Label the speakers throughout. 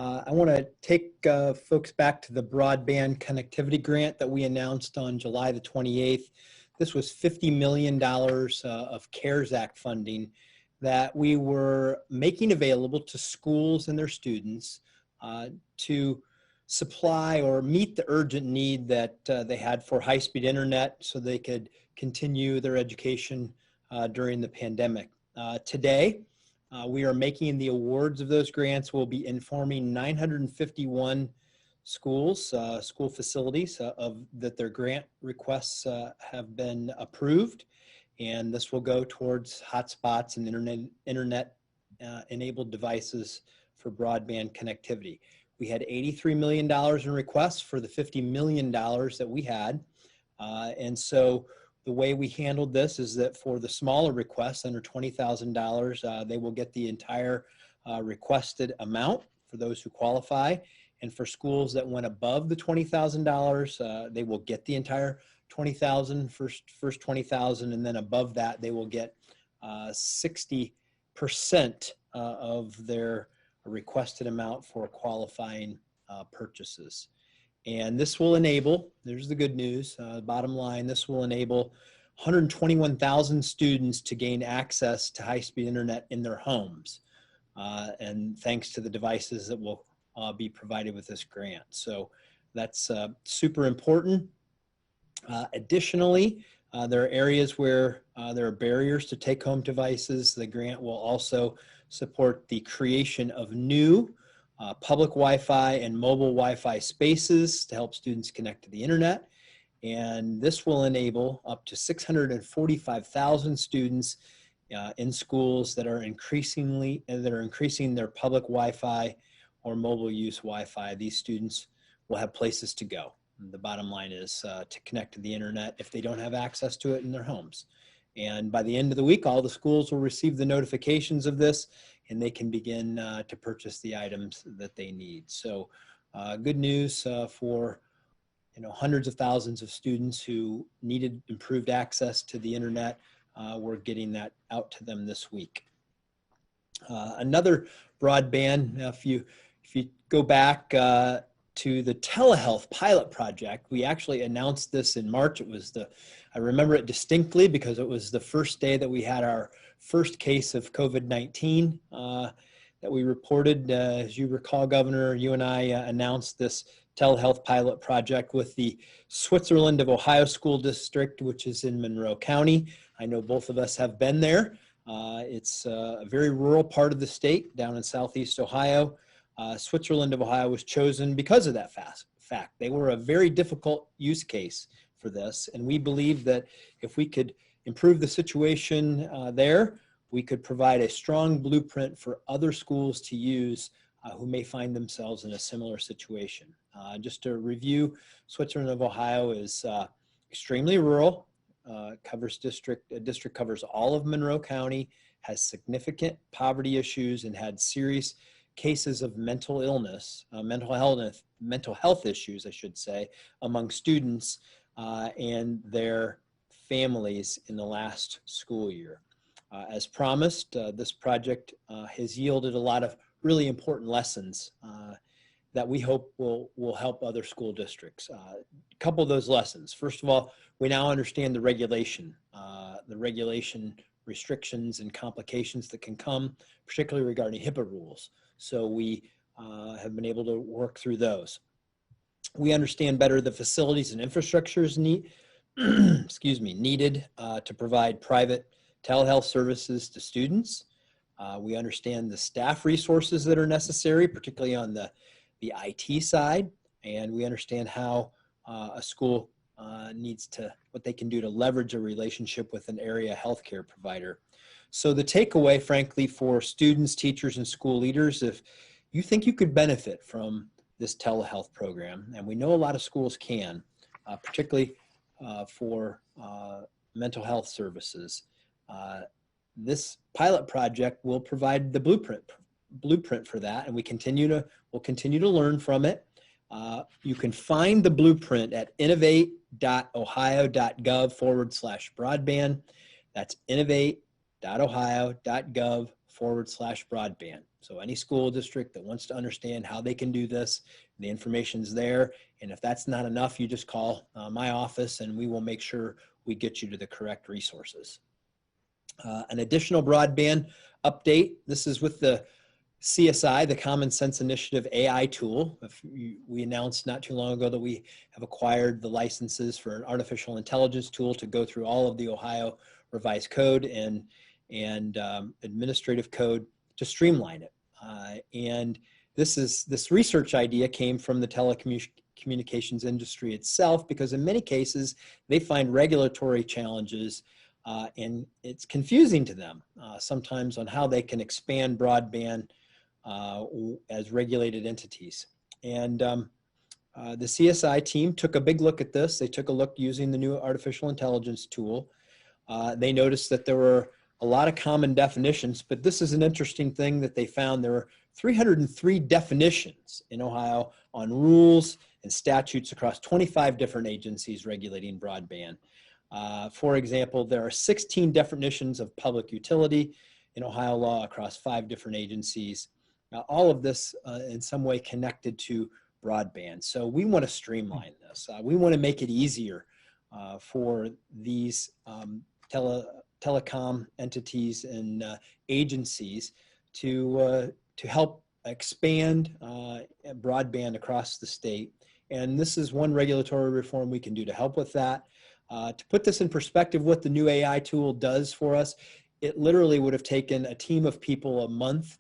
Speaker 1: I want to take folks back to the broadband connectivity grant that we announced on July the 28th. This was $50 million of CARES Act funding that we were making available to schools and their students to supply or meet the urgent need that they had for high-speed internet so they could continue their education during the pandemic. Today, we are making the awards of those grants. We'll be informing 951 schools, school facilities that their grant requests have been approved. And this will go towards hotspots and internet enabled devices for broadband connectivity. We had $83 million in requests for the $50 million that we had. And so the way we handled this is that for the smaller requests under $20,000, they will get the entire requested amount for those who qualify. And for schools that went above the $20,000, they will get the entire $20,000, first $20,000, and then above that, they will get 60% of their requested amount for qualifying purchases. And this will enable, there's the good news, bottom line, this will enable 121,000 students to gain access to high-speed internet in their homes. And thanks to the devices that will be provided with this grant. So that's super important. Additionally, there are areas where there are barriers to take-home devices. The grant will also support the creation of new public Wi-Fi and mobile Wi-Fi spaces to help students connect to the internet. And this will enable up to 645,000 students in schools that are increasing their public Wi-Fi or mobile use Wi-Fi. These students will have places to go. The bottom line is to connect to the internet if they don't have access to it in their homes. And by the end of the week, all the schools will receive the notifications of this, and they can begin to purchase the items that they need. So good news for hundreds of thousands of students who needed improved access to the internet. We're getting that out to them this week. Another broadband, if you go back to the telehealth pilot project, we actually announced this in March. I remember it distinctly because it was the first day that we had our first case of COVID-19 that we reported. As you recall, Governor, you and I announced this telehealth pilot project with the Switzerland of Ohio School District, which is in Monroe County. I know both of us have been there. It's a very rural part of the state down in Southeast Ohio. Switzerland of Ohio was chosen because of that fact. They were a very difficult use case for this, and we believe that if we could improve the situation there, we could provide a strong blueprint for other schools to use who may find themselves in a similar situation. Just to review, Switzerland of Ohio is extremely rural, district covers all of Monroe County, has significant poverty issues, and had serious cases of mental illness, mental health issues, I should say, among students and their families in the last school year. As promised, this project has yielded a lot of really important lessons that we hope will help other school districts. A couple of those lessons. First of all, we now understand the regulation restrictions and complications that can come, particularly regarding HIPAA rules. So we have been able to work through those. We understand better the facilities and infrastructures needed to provide private telehealth services to students. We understand the staff resources that are necessary, particularly on the IT side, and we understand how a school what they can do to leverage a relationship with an area healthcare provider. So the takeaway, frankly, for students, teachers, and school leaders, if you think you could benefit from this telehealth program, and we know a lot of schools can, particularly for mental health services, this pilot project will provide the blueprint for that, and we'll continue to learn from it. You can find the blueprint at innovate.ohio.gov/broadband. That's innovate.ohio.gov broadband. So any school district that wants to understand how they can do this, the information's there. And if that's not enough, you just call my office and we will make sure we get you to the correct resources. An additional broadband update. This is with the CSI, the Common Sense Initiative AI tool. We announced not too long ago that we have acquired the licenses for an artificial intelligence tool to go through all of the Ohio Revised Code and administrative code to streamline it. And this research idea came from the telecommunications industry itself, because in many cases they find regulatory challenges and it's confusing to them sometimes on how they can expand broadband as regulated entities. And the CSI team took a big look at this. They took a look using the new artificial intelligence tool. They noticed that there were a lot of common definitions, but this is an interesting thing that they found. There were 303 definitions in Ohio on rules and statutes across 25 different agencies regulating broadband. For example, there are 16 definitions of public utility in Ohio law across 5 different agencies. All of this in some way connected to broadband. So we want to streamline this. We want to make it easier for these telecom entities and agencies to help expand broadband across the state. And this is one regulatory reform we can do to help with that. To put this in perspective, what the new AI tool does for us, it literally would have taken a team of people a month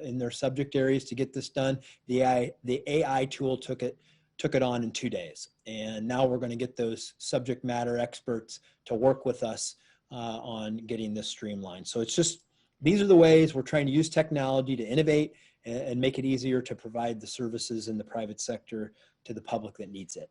Speaker 1: in their subject areas to get this done. The AI tool took it on in 2 days. And now we're going to get those subject matter experts to work with us on getting this streamlined. So it's just, these are the ways we're trying to use technology to innovate and make it easier to provide the services in the private sector to the public that needs it.